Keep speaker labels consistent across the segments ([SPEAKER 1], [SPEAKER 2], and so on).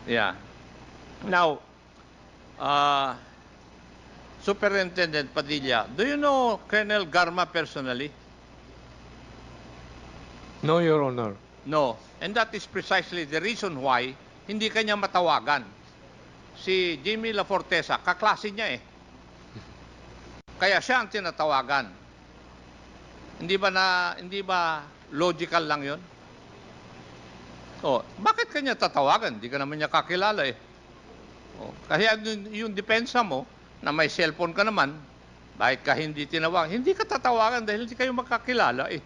[SPEAKER 1] Yeah. Now, uh, Superintendent Padilla, do you know Colonel Garma personally?
[SPEAKER 2] No, Your Honor.
[SPEAKER 1] No. And that is precisely the reason why hindi kanya matawagan. Si Jimmy La Fortesa, kaklase niya eh. Kaya siya ang tinatawagan. Hindi ba logical lang 'yon? Oh, bakit kanya tatawagan? Hindi ka naman niya kakilala eh. Oh, kaya yung depensa mo na may cellphone ka naman, bakit ka hindi tinawag? Hindi ka tatawagan dahil hindi kayo magkakilala eh.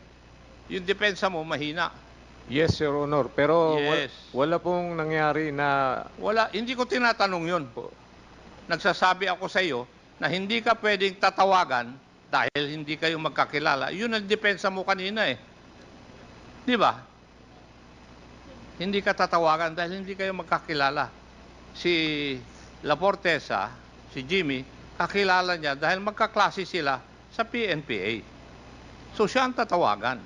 [SPEAKER 1] Yung depensa mo mahina.
[SPEAKER 2] Yes, Your Honor. Pero
[SPEAKER 1] Yes.
[SPEAKER 2] wala pong nangyari na...
[SPEAKER 1] Wala, hindi ko tinatanong yun. Nagsasabi ako sa iyo na hindi ka pwedeng tatawagan dahil hindi kayo magkakilala. Yun ang depensa mo kanina eh. Di ba? Hindi ka tatawagan dahil hindi kayo magkakilala. Si La Fortesa, si Jimmy, kakilala niya dahil magkaklase sila sa PNPA. So siya ang tatawagan.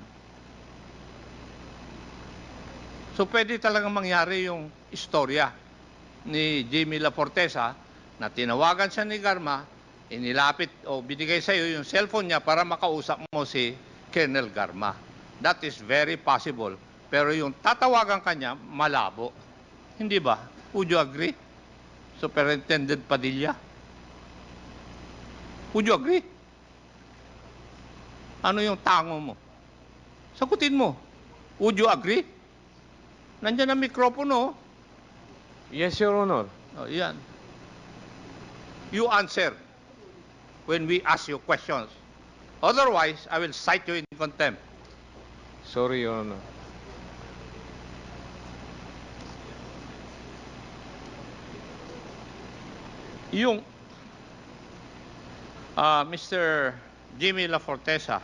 [SPEAKER 1] So pwede talagang mangyari yung istorya ni Jimmy La Fortesa na tinawagan siya ni Garma, inilapit o binigay sa iyo yung cellphone niya para makausap mo si Colonel Garma. That is very possible. Pero yung tatawagan kanya, malabo. Hindi ba? Would you agree? Superintendent Padilla? Would you agree? Ano yung tango mo? Sagutin mo. Would you agree? Nandiyan ang mikropono.
[SPEAKER 2] Yes, Your Honor.
[SPEAKER 1] Oh, yan. You answer when we ask you questions. Otherwise, I will cite you in contempt.
[SPEAKER 2] Sorry, Your Honor.
[SPEAKER 1] Yung Mr. Jimmy La Fortesa,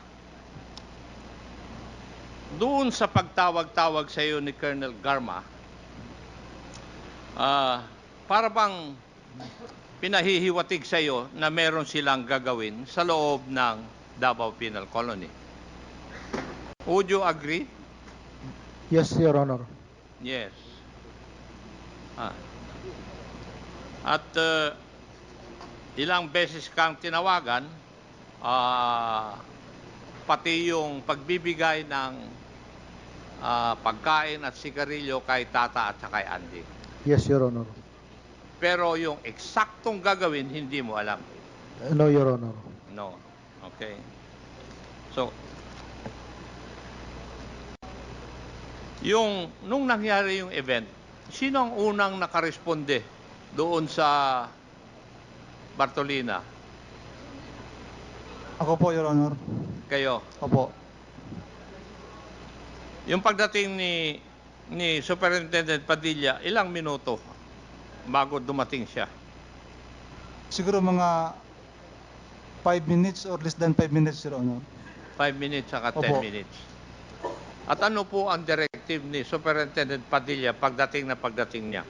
[SPEAKER 1] doon sa pagtawag-tawag sa iyo ni Colonel Garma, para bang pinahihiwatig sa iyo na meron silang gagawin sa loob ng Davao Penal Colony. Would you agree?
[SPEAKER 3] Yes, Your Honor.
[SPEAKER 1] Yes. At ilang beses kang tinawagan, pati yung pagbibigay ng pagkain at sigarilyo kay Tata at kay Andy.
[SPEAKER 3] Yes, Your Honor.
[SPEAKER 1] Pero yung eksaktong gagawin, hindi mo alam.
[SPEAKER 3] No, Your Honor.
[SPEAKER 1] No. Okay. So, nung nangyari yung event, sino ang unang nakaresponde doon sa Bartolina?
[SPEAKER 4] Ako po, Your Honor.
[SPEAKER 1] Kayo.
[SPEAKER 4] Opo.
[SPEAKER 1] Yung pagdating ni Superintendent Padilla, ilang minuto bago dumating siya?
[SPEAKER 4] Siguro mga 5 minutes or less than 5 minutes, Your Honor.
[SPEAKER 1] 5 minutes saka 10
[SPEAKER 4] Opo.
[SPEAKER 1] minutes. At ano po ang directive ni Superintendent Padilla pagdating niya?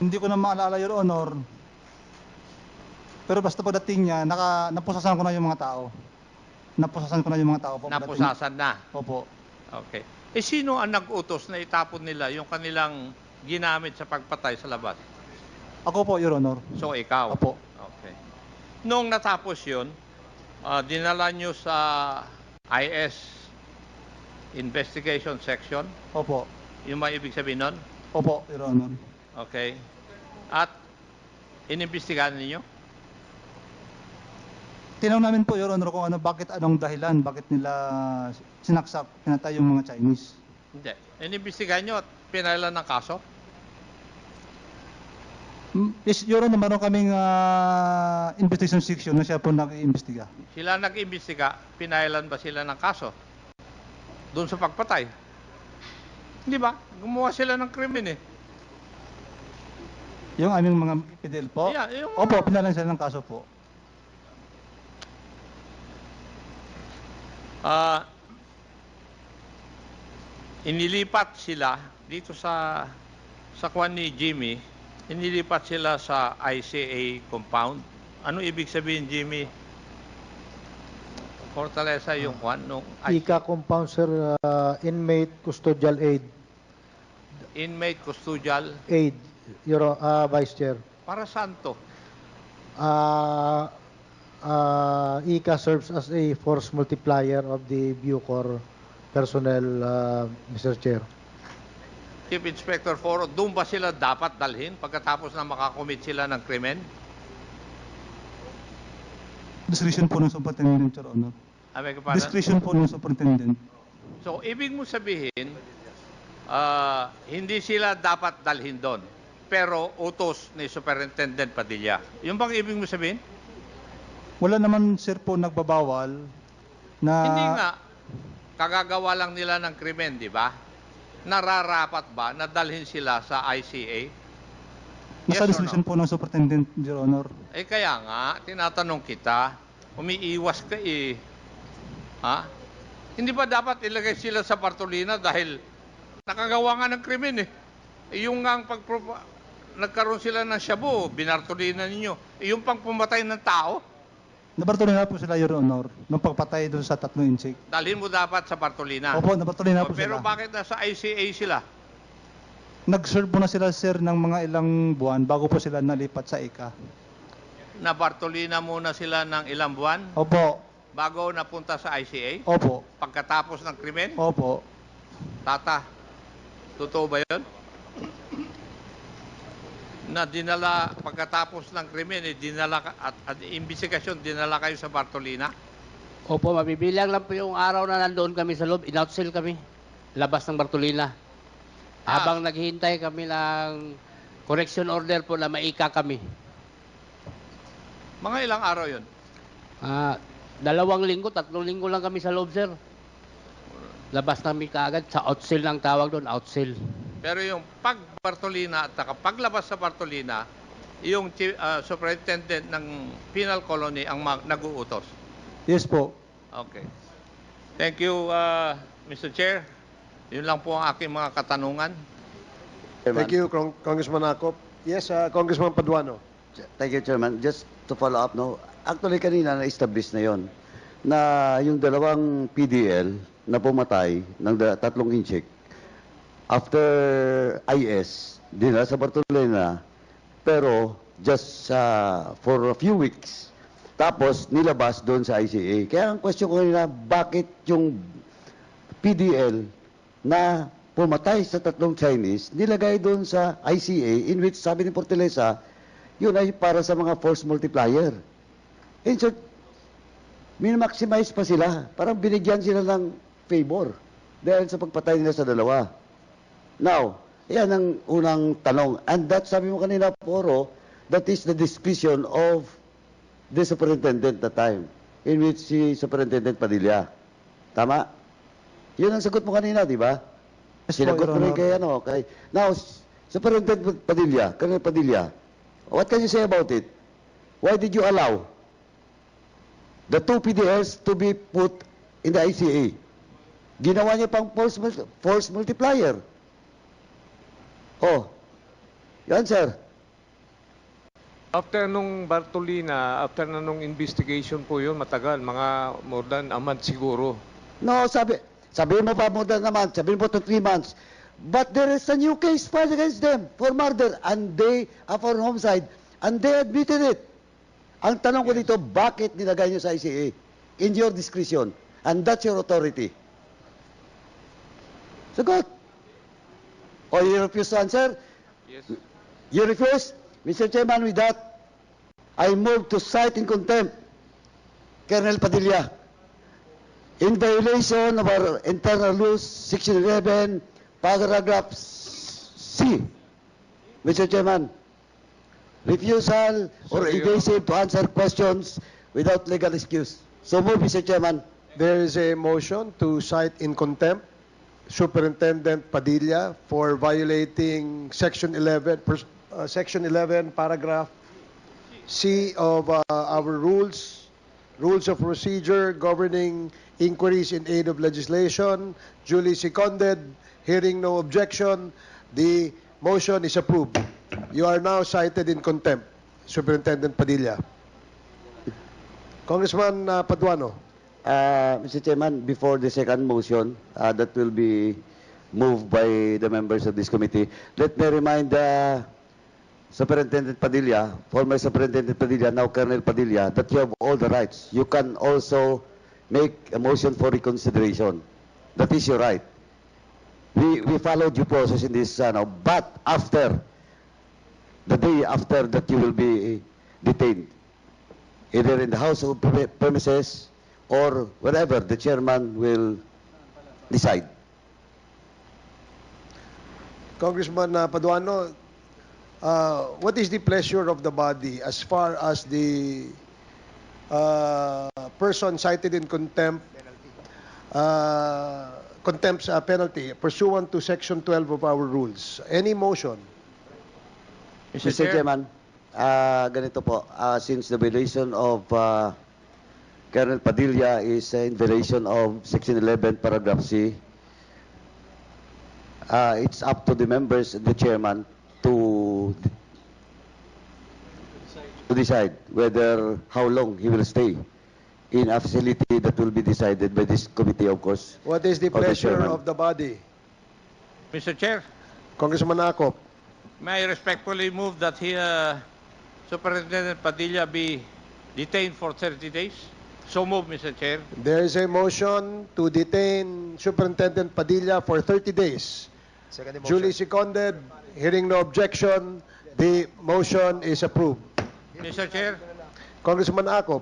[SPEAKER 4] Hindi ko na maalala, Your Honor. Pero basta pagdating niya, napusasan ko na yung mga tao. Napusasan ko na yung mga tao po.
[SPEAKER 1] Napusasan na?
[SPEAKER 4] Opo.
[SPEAKER 1] Okay. Sino ang nag-utos na itapon nila yung kanilang ginamit sa pagpatay sa labas?
[SPEAKER 4] Ako po, Your Honor.
[SPEAKER 1] So, ikaw?
[SPEAKER 4] Opo.
[SPEAKER 1] Okay. Noong natapos yun, dinala nyo sa IS Investigation Section?
[SPEAKER 4] Opo.
[SPEAKER 1] Yung may ibig sabihin nun?
[SPEAKER 4] Opo, Your Honor.
[SPEAKER 1] Okay. At inimbestigahan ninyo?
[SPEAKER 4] Tinanong namin po, Your Honor, kung anong dahilan, bakit nila sinaksak, pinatay yung mga Chinese.
[SPEAKER 1] Hindi. Inimbestigahan nyo at pinailan ng kaso?
[SPEAKER 4] Yes, Your Honor, meron kaming investigation section na siya po nag-iimbestiga.
[SPEAKER 1] Sila nag-imbestiga, pinailan ba sila ng kaso? Doon sa pagpatay? Hindi ba? Gumawa sila ng krimen eh.
[SPEAKER 4] Yung aming mga PDL po?
[SPEAKER 1] Yeah,
[SPEAKER 4] Opo, pinalan sila ng kaso po.
[SPEAKER 1] Inilipat sila dito sa kwan ni Jimmy, inilipat sila sa ICA compound. Ano ibig sabihin, Jimmy? Fortaleza yung kwan nung
[SPEAKER 3] Ika compound, sir, inmate custodial aid.
[SPEAKER 1] inmate custodial.
[SPEAKER 3] Aid, Vice Chair.
[SPEAKER 1] Para saan to?
[SPEAKER 3] Ika serves as a force multiplier of the Bucor personnel, Mr. Chair.
[SPEAKER 1] Chief Inspector Foro, doon ba sila dapat dalhin pagkatapos na makakomit sila ng krimen?
[SPEAKER 4] Discretion po ng superintendent, Your Honor.
[SPEAKER 1] Abay ka pala.
[SPEAKER 4] Discretion po ng superintendent.
[SPEAKER 1] So, ibig mo sabihin, hindi sila dapat dalhin doon. Pero utos ni Superintendent Padilla. Yung bang ibig mo sabihin?
[SPEAKER 4] Wala naman, sir, po nagbabawal na...
[SPEAKER 1] Hindi nga. Kagagawa lang nila ng krimen, di ba? Nararapat ba na dalhin sila sa ICA?
[SPEAKER 4] Nasa
[SPEAKER 1] Yes or
[SPEAKER 4] discretion
[SPEAKER 1] no?
[SPEAKER 4] po ng superintendent, Your Honor.
[SPEAKER 1] Eh kaya nga, tinatanong kita, umiiwas ka eh. Ha? Hindi ba dapat ilagay sila sa Bartolina dahil nakagawa nga ng krimen eh. Yung nga ang nagkaroon sila ng shabu, binartolina ninyo. Yung pang pumatay ng tao,
[SPEAKER 4] Nabartuloy na po sila, Your Honor, nung pagpatay doon sa 3 insik.
[SPEAKER 1] dalhin mo dapat sa Bartolina.
[SPEAKER 4] Opo, nabartuloy na po
[SPEAKER 1] Pero
[SPEAKER 4] sila.
[SPEAKER 1] bakit nasa ICA sila?
[SPEAKER 4] Nag-serve po na sila, sir, ng mga ilang buwan bago po sila nalipat sa ICA.
[SPEAKER 1] Na Bartolina muna sila ng ilang buwan
[SPEAKER 4] Opo,
[SPEAKER 1] bago napunta sa ICA?
[SPEAKER 4] opo,
[SPEAKER 1] Pagkatapos ng krimen?
[SPEAKER 4] opo.
[SPEAKER 1] Tata, totoo ba yun? Na dinala, pagkatapos ng krimen, at imbestigasyon, dinala kayo sa Bartolina?
[SPEAKER 5] Opo, mabibilang lang po yung araw na nandoon kami sa loob. In-outsell kami. Labas ng Bartolina. Habang naghihintay kami ng correction order po na maika kami.
[SPEAKER 1] Mga ilang araw yun?
[SPEAKER 5] 2 linggo, 3 linggo lang kami sa loob, sir. Labas namin kaagad. Sa outsell ng tawag doon, outsell.
[SPEAKER 1] Pero yung pag-Bartolina at paglabas sa Bartolina, yung superintendent ng penal colony ang nag-uutos.
[SPEAKER 4] Yes po.
[SPEAKER 1] Okay. Thank you, Mr. Chair. Yun lang po ang aking mga katanungan.
[SPEAKER 6] Thank you, Congressman Acop. Yes, Congressman Paduano.
[SPEAKER 7] Thank you, Chairman. Just to follow up, no? Actually, kanina na-establish na yon na yung 2 PDL na pumatay ng 3 incheck after IS, dinala sa Bartolina, pero just for a few weeks. Tapos, nilabas doon sa ICA. Kaya ang question ko kanina, bakit yung PDL na pumatay sa 3 Chinese, nilagay doon sa ICA, in which sabi ni Fortaleza, yun ay para sa mga force multiplier. In short, min-maximize pa sila. Parang binigyan sila ng favor dahil sa pagpatay nila sa 2. Now, yan ang unang tanong. And that, sabi mo kanina, Poro, that is the discretion of the superintendent that time, in which si Superintendent Padilla. Tama? Yun ang sagot mo kanina, di ba?
[SPEAKER 4] Yes po,
[SPEAKER 7] Sinagot
[SPEAKER 4] Your
[SPEAKER 7] mo rin
[SPEAKER 4] Honor.
[SPEAKER 7] kay. Now, Superintendent Padilla, Colonel Padilla, what can you say about it? Why did you allow the 2 PDLs to be put in the ICA? Ginawa niya pang force multiplier. Oh, yan, sir.
[SPEAKER 2] After nung Bartolina, after na nung investigation po yun, matagal, mga more than a month siguro.
[SPEAKER 7] No, sabi mo pa more than a month, sabi mo to 3 months. But there is a new case filed against them for murder and for homicide, and they admitted it. Ang tanong ko dito, bakit nilagay nyo sa ICA? In your discretion. And that's your authority. Sagot. Or you refuse to answer?
[SPEAKER 2] Yes.
[SPEAKER 7] You refuse? Mr. Chairman, with that, I move to cite in contempt Colonel Padilla in violation of our internal rules, Section 11, paragraph C. Mr. Chairman, refusal or
[SPEAKER 2] Sorry,
[SPEAKER 7] evasive to answer questions without legal excuse. So move, Mr. Chairman.
[SPEAKER 6] There is a motion to cite in contempt Superintendent Padilla for violating Section 11, paragraph C of our rules of procedure governing inquiries in aid of legislation. Duly seconded. Hearing no objection, the motion is approved. You are now cited in contempt, Superintendent Padilla. Congressman Paduano.
[SPEAKER 7] Mr. Chairman, before the second motion that will be moved by the members of this committee, let me remind Superintendent Padilla, former Superintendent Padilla, now Colonel Padilla, that you have all the rights. You can also make a motion for reconsideration. That is your right. We follow due process in this now, but after the day after that you will be detained, either in the house of premises or wherever the chairman will decide.
[SPEAKER 6] Congressman Paduano, what is the pleasure of the body as far as the person cited in contempt penalty pursuant to Section 12 of our rules? Any motion?
[SPEAKER 7] Mr. Chairman, ganito po, since the violation of Colonel Padilla is in violation of Section 11, Paragraph C, it's up to the members, the chairman, to decide whether how long he will stay in a facility that will be decided by this committee, of course.
[SPEAKER 6] What is the
[SPEAKER 7] Of the
[SPEAKER 6] pleasure
[SPEAKER 7] chairman.
[SPEAKER 6] of the body?
[SPEAKER 1] Mr. Chair,
[SPEAKER 6] Congressman Akop.
[SPEAKER 1] may I respectfully move that Superintendent Padilla be detained for 30 days? So move, Mr. Chair.
[SPEAKER 6] There is a motion to detain Superintendent Padilla for 30 days. Duly seconded. Hearing no objection, the motion is approved.
[SPEAKER 1] Mr. Chair,
[SPEAKER 6] Congressman Akop.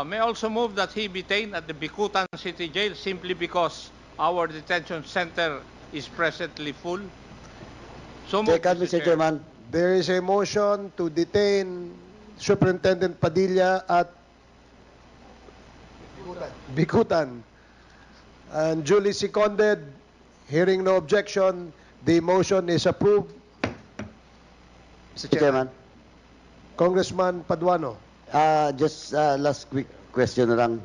[SPEAKER 1] may I also move that he be detained at the Bicutan City Jail simply because our detention center is presently full. So move,
[SPEAKER 7] Second, Mr. Chairman.
[SPEAKER 6] There is a motion to detain Superintendent Padilla at Bicutan. And duly seconded. Hearing no objection, the motion is approved.
[SPEAKER 7] Mr. Chairman.
[SPEAKER 6] Congressman Paduano.
[SPEAKER 7] Just last quick question na lang.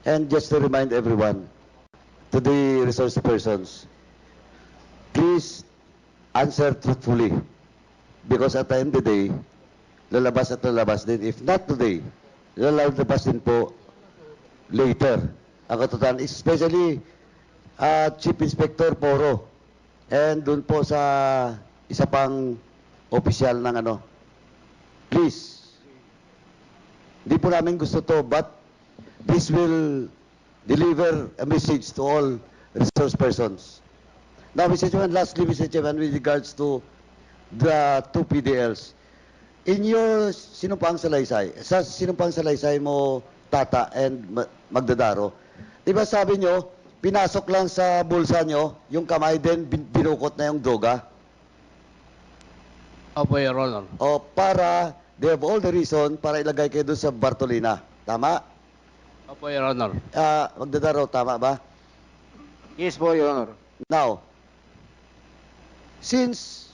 [SPEAKER 7] And just to remind everyone, to the resource persons, please answer truthfully. Because at the end of the day, lalabas at lalabas din. If not today, lalabas din po later. Ang katotohanan, especially Chief Inspector Poro. And dun po sa isa pang opisyal ng ano. Please, hindi po namin gusto to, but this will deliver a message to all resource persons. Now, Mr. Chairman, lastly, Mr. Chairman, with regards to the two PDLs, in your sinumpang salaysay, sa sinumpang salaysay mo, Tata and Magdadaro, di ba sabi nyo, pinasok lang sa bulsa nyo, yung kamay din, binukot na yung droga?
[SPEAKER 5] Opo, Your Honor.
[SPEAKER 7] O para, they have all the reason para ilagay kayo doon sa Bartolina. Tama?
[SPEAKER 5] Opo, Your Honor.
[SPEAKER 7] Magdadaro, tama ba?
[SPEAKER 2] Yes po, Your Honor.
[SPEAKER 7] Now, since,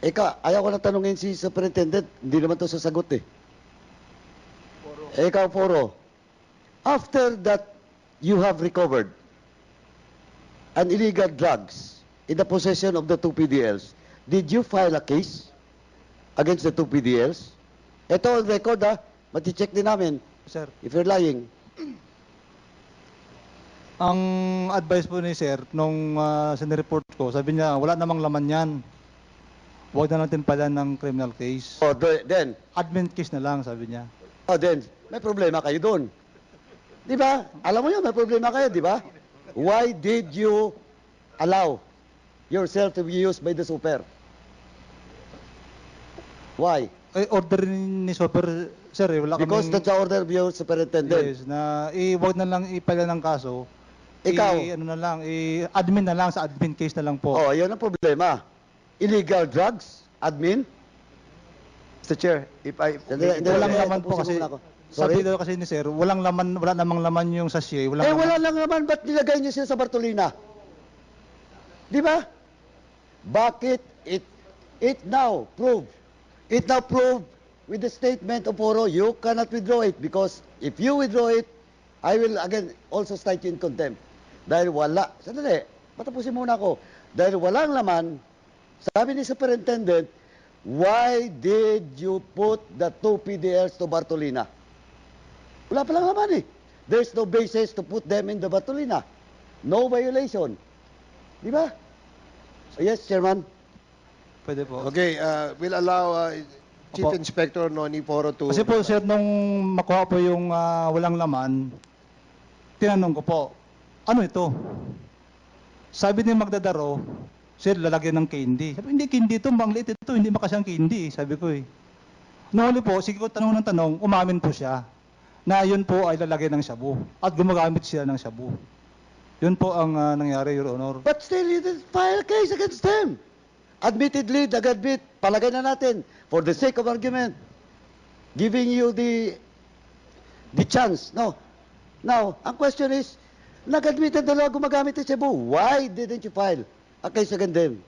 [SPEAKER 7] ayaw ko na tanungin si Superintendent, hindi naman to sasagot eh. Ikaw, Poro, after that you have recovered an illegal drugs in the possession of the two PDLs, did you file a case against the two PDLs? Ito on record mati-check din namin
[SPEAKER 4] Sir,
[SPEAKER 7] if you're lying.
[SPEAKER 4] ang advice po ni Sir, nung sinireport ko, sabi niya, wala namang laman yan. Huwag na natin pala ng criminal case.
[SPEAKER 7] Oh, then,
[SPEAKER 4] Admin case na lang, sabi niya.
[SPEAKER 7] then, may problema kayo doon. Di ba? Alam mo yun, may problema kayo, di ba? Why did you allow yourself to be used by the super? Why?
[SPEAKER 4] Order ni Super, Sir, wala
[SPEAKER 7] Because that's the order of your superintendent.
[SPEAKER 4] Yes, na huwag na lang ipala ng kaso.
[SPEAKER 7] Ikaw?
[SPEAKER 4] Ano na lang, admin na lang, sa admin case na lang po.
[SPEAKER 7] Oh, yun ang problema. Illegal drugs, admin.
[SPEAKER 8] Mr. Chair, if I...
[SPEAKER 4] Walang laman po kasi,
[SPEAKER 7] Sorry?
[SPEAKER 4] sabi daw kasi ni Sir, wala namang laman yung sachet.
[SPEAKER 7] Wala lang naman, ba't nilagay niyo siya sa Bartolina? Di ba? Bakit it now proved with the statement of Oro, you cannot withdraw it because if you withdraw it, I will again also cite you in contempt. Dahil wala, sandali, patapusin muna ako. Dahil walang laman, sabi ni Superintendent, why did you put the two PDLs to Bartolina? Wala palang laman eh. there's no basis to put them in the Bartolina. No violation. Di ba? Yes, Chairman.
[SPEAKER 4] Pwede po.
[SPEAKER 6] Okay, we'll allow Chief
[SPEAKER 4] Opo.
[SPEAKER 6] Inspector Noni Poro to...
[SPEAKER 4] Kasi po, sir, nung makuha po yung walang laman, tinanong ko po, ano ito? Sabi ni Magdadaro, sir, lalagyan ng candy. Sabi, hindi candy ito, mangliit ito, hindi makasiyang candy, sabi ko eh. Nahuli po, sige ko tanong ng tanong, umamin po siya na yun po ay lalagyan ng shabu at gumagamit siya ng shabu. Yun po ang nangyari, Your Honor.
[SPEAKER 7] But still, you didn't file a case against them. Admittedly, nag-admit, palagay na natin, for the sake of argument, giving you the chance. No. Now, ang question is, nag-admit na dalawa gumagamit ng shabu. Why didn't you file a case against them?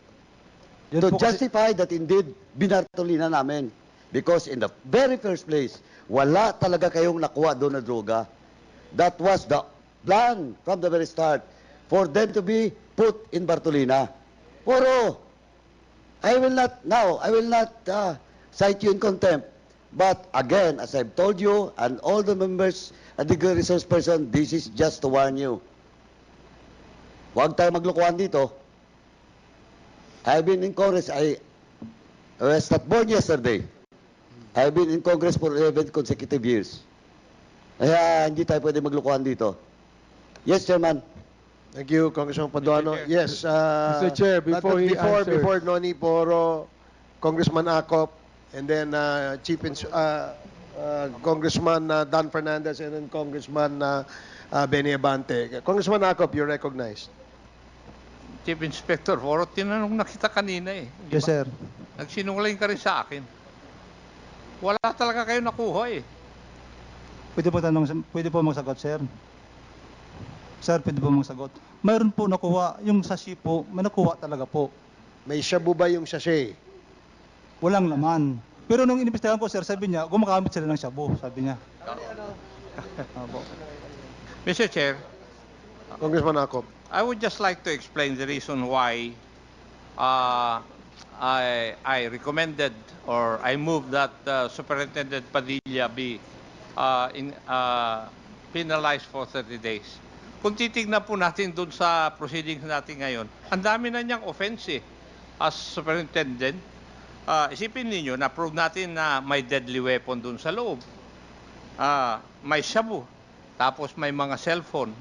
[SPEAKER 4] Yun
[SPEAKER 7] To
[SPEAKER 4] po kasi-
[SPEAKER 7] justify that indeed, binartolina namin. Because in the very first place, wala talaga kayong nakuha doon na droga. That was the plan from the very start for them to be put in Bartolina. Poro, I will not cite you in contempt. But again, as I've told you and all the members at the resource person, this is just to warn you. Huwag tayo maglukuhan dito. I've been in Congress. I was not born yesterday. I've been in Congress for 11 consecutive years. Kaya hindi tayo pwede maglukuhan dito. Yes, Chairman.
[SPEAKER 6] Thank you, Congressman Paduano.
[SPEAKER 1] Mr. Chair.
[SPEAKER 6] Yes,
[SPEAKER 8] Mr. Chair, before he answers-
[SPEAKER 6] before Noni Poro, Congressman Acop, and then Congressman Dan Fernandez, and then Congressman Benny Abante. Congressman Acop, you're recognized.
[SPEAKER 1] Chief Inspector Foro, tinanong na kita kanina eh. Di
[SPEAKER 4] Yes,
[SPEAKER 1] ba?
[SPEAKER 4] sir.
[SPEAKER 1] Nagsinungaling ka rin sa akin. Wala talaga kayo nakuha eh.
[SPEAKER 4] Pwede po magsagot, sir. Sir, pwede po magsagot. Mayroon po nakuha, yung sashi po, may nakuha talaga po.
[SPEAKER 6] May shabu ba yung sachet?
[SPEAKER 4] Walang laman. Pero nung inimbestigahan ko, sir, sabi niya, gumagamit sila ng shabu, sabi niya. Opo.
[SPEAKER 1] Mr. Chair,
[SPEAKER 6] Congressman Acop.
[SPEAKER 1] I would just like to explain the reason why I recommended or I moved that Superintendent Padilla be penalized for 30 days. Kung titignan po natin dun sa proceedings natin ngayon, ang dami na niyang offense eh, as superintendent. Isipin ninyo, na-prove natin na may deadly weapon dun sa loob. May shabu, tapos may mga cellphone.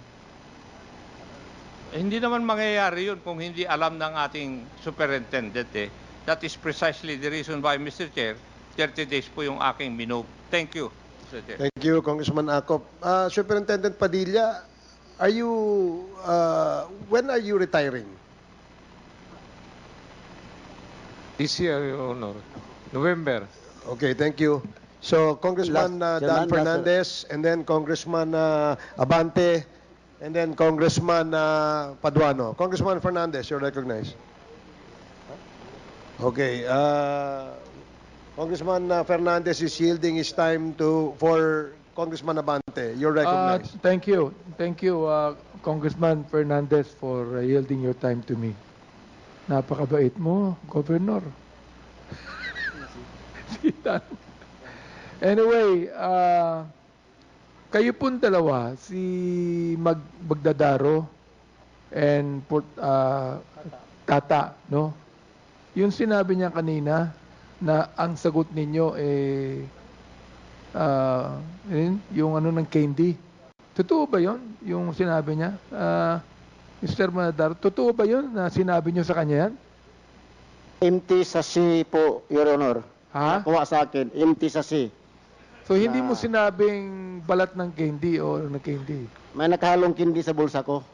[SPEAKER 1] Hindi naman mangyayari yun kung hindi alam ng ating superintendent eh. That is precisely the reason why, Mr. Chair, 30 days po yung aking minove. Thank you, Mr. Chair.
[SPEAKER 6] Thank you, Congressman Acop. Superintendent Padilla, are you, when are you retiring?
[SPEAKER 2] This year, Your Honor. November.
[SPEAKER 6] Okay, thank you. So, Congressman Dan Fernandez, and then Congressman Abante, and then Congressman Paduano. Congressman Fernandez, you're recognized. Okay, Congressman Fernandez is yielding his time for Congressman Abante. You're recognized.
[SPEAKER 8] Thank you. Thank you, Congressman Fernandez, for yielding your time to me. Napakabait mo, Governor. Anyway, kayo pong dalawa, si Magdadaro and Tata, no? Yung sinabi niya kanina na ang sagot ninyo yung ano ng candy. Totoo ba yun? Yung sinabi niya? Mr. Magdadaro, totoo ba yun na sinabi niyo sa kanya yan?
[SPEAKER 9] Empty sachet po, Your Honor.
[SPEAKER 8] Ha?
[SPEAKER 9] Nakuha sa akin, empty sachet.
[SPEAKER 8] So, hindi mo sinabing balat ng candy o ng candy?
[SPEAKER 9] May nakahalong kindi sa bulsa ko.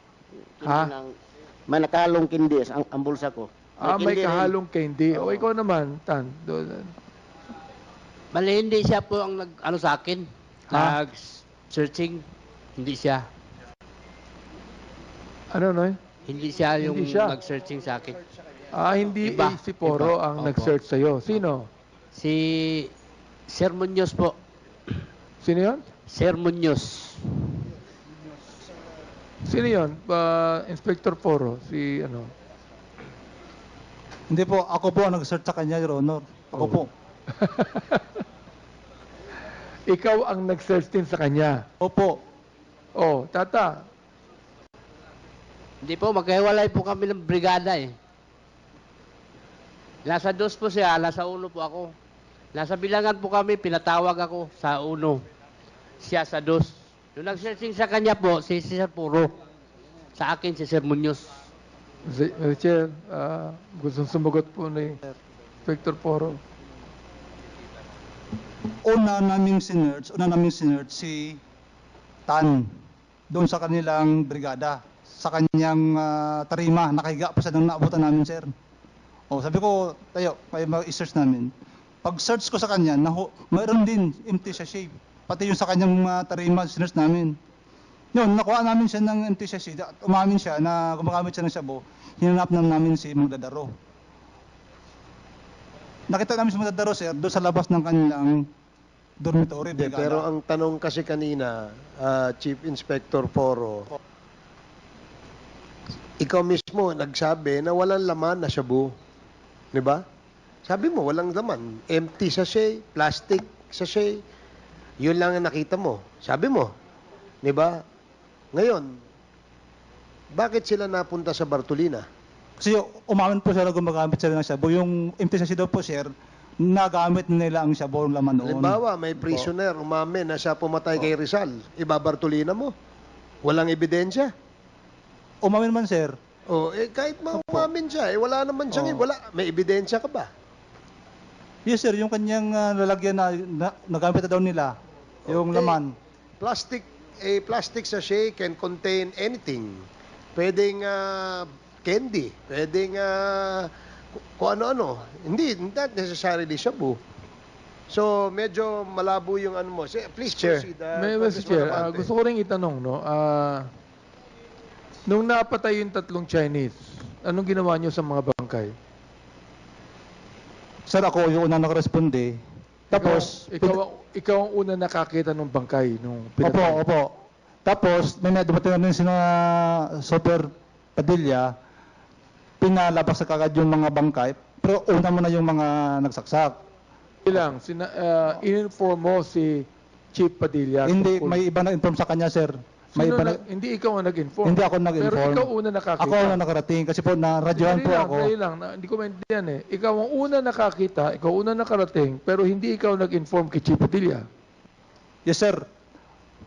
[SPEAKER 8] Ha?
[SPEAKER 9] May nakahalong kindi ang bulsa ko.
[SPEAKER 8] May
[SPEAKER 9] kindi rin.
[SPEAKER 8] kahalong candy. O ikaw naman, Tan.
[SPEAKER 5] Mali, hindi siya po ang nag-ano sa akin.
[SPEAKER 8] Ha?
[SPEAKER 5] Nag-searching. Hindi siya.
[SPEAKER 8] Ano, no?
[SPEAKER 5] Hindi siya yung
[SPEAKER 8] Hindi siya.
[SPEAKER 5] nag-searching sa akin.
[SPEAKER 8] Hindi
[SPEAKER 5] Iba.
[SPEAKER 8] si Poro
[SPEAKER 5] Iba.
[SPEAKER 8] ang
[SPEAKER 5] Opo.
[SPEAKER 8] nag-search sa'yo. Sino?
[SPEAKER 5] Si Sir Muñoz po.
[SPEAKER 8] Sino yun?
[SPEAKER 5] Sir Muñoz.
[SPEAKER 8] Sino yun? Inspector Poro. Si ano?
[SPEAKER 4] Hindi po, ako po ang nag-search sa kanya, Your Honor. Ako po.
[SPEAKER 8] Ikaw ang nag-search din sa kanya.
[SPEAKER 4] Opo.
[SPEAKER 8] Oh, Tata.
[SPEAKER 5] Hindi po, magkahiwalay po kami ng brigada eh. Nasa 2 po siya, nasa 1 po ako. Nasa bilangan po kami, pinatawag ako sa 1. Siya sa 2. Yung nag-searching sa kanya po, si Sir Puro. Sa akin, si Sir Munoz.
[SPEAKER 8] Chair, gustong sumagot po ni Inspector Poro.
[SPEAKER 4] Una naming sinerch si Tan doon sa kanilang brigada, sa kanyang tarima, nakahiga pa siya nang naabutan namin, sir. O, sabi ko, tayo, kayo mag-search namin. Pag search ko sa kanya, mayroon din empty sa shape. Pati yung sa kanyang tarima, sinerch namin. Yun, nakuha namin siya ng empty sa shape. Umamin siya na gumagamit siya ng shabu. Hinanap namin si Magdadaro. Nakita namin si Magdadaro, sir, doon sa labas ng kanilang dormitory.
[SPEAKER 6] Pero ang tanong kasi kanina, Chief Inspector Poro, ikaw mismo nagsabi na walang laman na shabu. Di ba? Sabi mo, walang laman. Empty sachet, plastic sachet. Yun lang ang nakita mo. Sabi mo. Di ba? Ngayon, bakit sila napunta sa Bartolina?
[SPEAKER 4] Kasi umamin po sila gumagamit sila ng shabu. Yung empty sachet daw po, sir, nagamit nila ang shabu ng laman noon.
[SPEAKER 6] Halimbawa, may prisoner umamin na siya pumatay kay Rizal. Iba-Bartolina mo. Walang ebidensya.
[SPEAKER 4] Umamin man, sir.
[SPEAKER 6] Kahit umamin siya, wala naman siyang, wala. May ebidensya ka ba?
[SPEAKER 4] Yes, sir. Yung kanyang lalagyan na nagamit na daw nila. Yung laman.
[SPEAKER 6] Plastic sachet can contain anything. Pwedeng candy. Pwedeng kung ano-ano. Hindi, not necessarily shabu. So, medyo malabo yung ano mo. Please proceed.
[SPEAKER 8] Mr. Chair, gusto ko rin itanong, no? Nung napatay yung 3 Chinese, anong ginawa nyo sa mga bangkay?
[SPEAKER 4] Sir, ako yung unang nakaresponde. Tapos,
[SPEAKER 8] ikaw ang una nakakita ng bangkay nung pinatay.
[SPEAKER 4] Opo. Tapos, may dumating na rin sina Super Padilla, pinalabas sa kagad yung mga bangkay, pero una mo na yung mga nagsaksak.
[SPEAKER 8] Ilang, in-inform mo si Chief Padilla.
[SPEAKER 4] Hindi, may iba na-inform sa kanya, sir.
[SPEAKER 8] Hindi ikaw ang nag-inform.
[SPEAKER 4] Hindi ako nag-inform.
[SPEAKER 8] Pero ikaw una nakakita.
[SPEAKER 4] Ako ang nakarating kasi po na-radyohan po ako.
[SPEAKER 8] Hindi ko maintindihan eh. Ikaw ang una nakakita, ikaw una nakarating, pero hindi ikaw nag-inform kay Chief Padilla.
[SPEAKER 4] Yes, sir.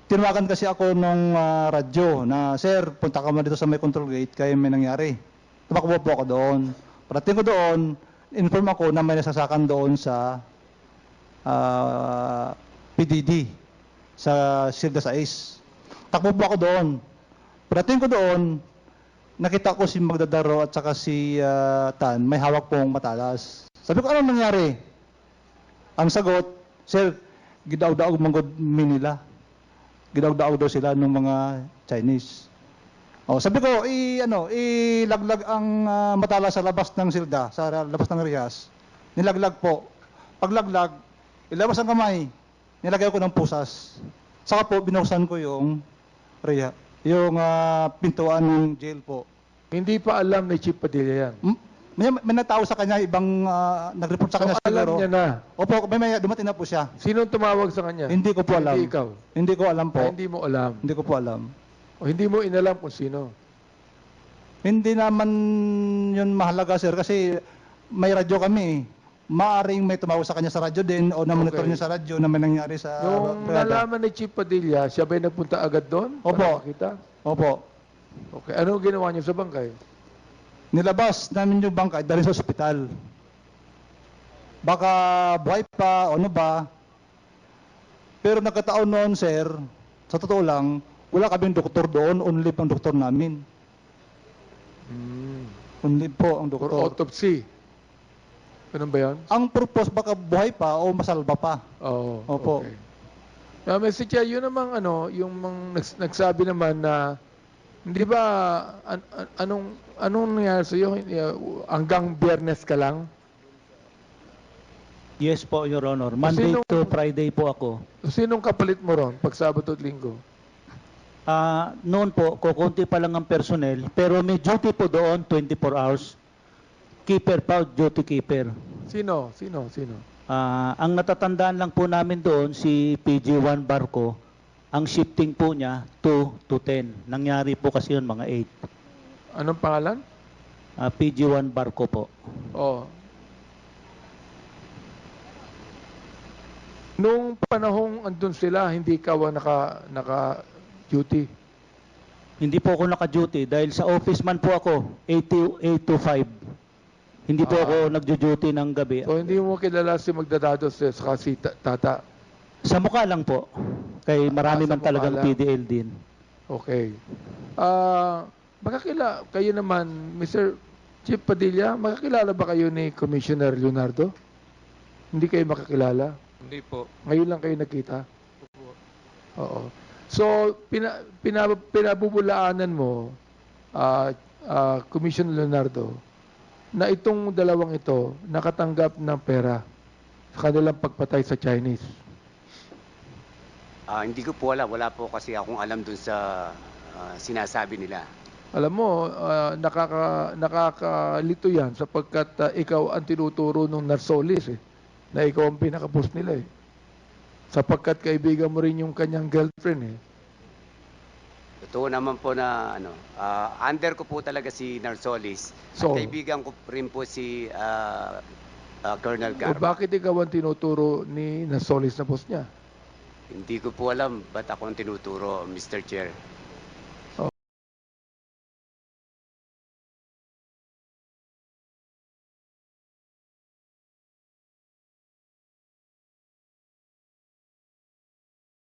[SPEAKER 4] Tinawagan kasi ako nung radyo na, sir, punta ka mo dito sa may control gate kaya may nangyari. Tumakbo po ako doon. Parating ko doon, inform ako na may nasasakan doon sa PDD, sa Silda 6. Takbo po ako doon. Parating ko doon, nakita ko si Magdadaro at saka si Tan, may hawak pong matalas. Sabi ko, anong nangyari? Ang sagot, sir, gidaw-daog manggod nila. Gidaw-daog daw sila ng mga Chinese. Sabi ko, ilaglag ang matalas sa labas ng silda, sa labas ng rihas. Nilaglag po. Paglaglag, ilabas ang kamay, nilagay ko ng pusas. Saka po, binuksan ko yung pintuan ng jail po.
[SPEAKER 8] Hindi pa alam ni Chief Padilla yan.
[SPEAKER 4] May natao sa kanya, ibang nag-report sa kanya.
[SPEAKER 8] So, alam niya na.
[SPEAKER 4] Opo, may dumating na po siya.
[SPEAKER 8] Sinong tumawag sa kanya?
[SPEAKER 4] Hindi ko po alam.
[SPEAKER 8] Hindi ikaw?
[SPEAKER 4] Hindi ko alam po.
[SPEAKER 8] Hindi mo alam?
[SPEAKER 4] Hindi ko po alam.
[SPEAKER 8] O hindi mo inalam kung sino?
[SPEAKER 4] Hindi naman yun mahalaga, sir, kasi may radyo kami. Maaring may tumawag sa kanya sa radyo din o na-monitor niya sa radyo na may nangyari sa...
[SPEAKER 8] Nung nalaman ni Chief Padilla, siya ba'y nagpunta agad doon?
[SPEAKER 4] Opo.
[SPEAKER 8] Opo. Okay. Ano ginawa niyo sa bangkay?
[SPEAKER 4] Nilabas namin yung bangkay dahil sa ospital. Baka buhay pa o ano ba. Pero nagkataon noon, sir, sa totoo lang, wala kaming doktor doon, only pang doktor namin. Only po ang doktor.
[SPEAKER 8] For autopsy. Ganun ba yan?
[SPEAKER 4] Ang purpose, baka buhay pa o masalba pa.
[SPEAKER 8] Oo.
[SPEAKER 4] Opo.
[SPEAKER 8] Okay. Mr. Chair, yun namang yung nagsabi naman na, hindi ba, anong nangyari sa iyo? Hanggang Biyernes ka lang?
[SPEAKER 10] Yes po, Your Honor. Monday to Friday po ako.
[SPEAKER 8] Sinong kapalit mo ron pag Sabado at Linggo?
[SPEAKER 10] Noon po, kukunti pa lang ang personnel, pero may duty po doon 24 hours. Keeper pa, duty keeper.
[SPEAKER 8] Sino?
[SPEAKER 10] Ang natatandaan lang po namin doon, si PG1 Barco. Ang shifting po niya 2 to 10. Nangyari po kasi yun mga 8.
[SPEAKER 8] Anong pangalan?
[SPEAKER 10] PG1 Barco po.
[SPEAKER 8] Oh. Nung panahong andun sila, hindi ka naka-duty.
[SPEAKER 10] Hindi po ako naka-duty dahil sa office man po ako, 8 to 5. Hindi po ako nagjo-duty ng gabi.
[SPEAKER 8] So hindi mo kilala si Magdadados saka si Tata?
[SPEAKER 10] Sa mukha lang po. Kay marami
[SPEAKER 8] Sa
[SPEAKER 10] man
[SPEAKER 8] mukha
[SPEAKER 10] talagang
[SPEAKER 8] lang.
[SPEAKER 10] PDL din.
[SPEAKER 8] Okay. Kayo naman, Mr. Chief Padilla, makakilala ba kayo ni Commissioner Leonardo? Hindi kayo makakilala?
[SPEAKER 2] Hindi po.
[SPEAKER 8] Ngayon lang kayo nakita? Oo. So, pinabubulaanan mo, Commissioner Leonardo, na itong dalawang ito nakatanggap ng pera sa kanilang pagpatay sa Chinese.
[SPEAKER 11] Hindi ko po alam. Wala po kasi akong alam dun sa sinasabi nila.
[SPEAKER 8] Alam mo, nakakalito yan sapagkat ikaw ang tinuturo ng Narsolis na ikaw ang pinaka-boss nila sapagkat kaibigan mo rin yung kanyang girlfriend
[SPEAKER 11] Totoo naman po na under ko po talaga si Narsolis.
[SPEAKER 8] So,
[SPEAKER 11] at kaibigan ko rin po si Colonel
[SPEAKER 8] o
[SPEAKER 11] Garma.
[SPEAKER 8] bakit ikaw ang tinuturo ni Narsolis na boss niya?
[SPEAKER 11] Hindi ko po alam ba't ako ang tinuturo, Mr. Chair.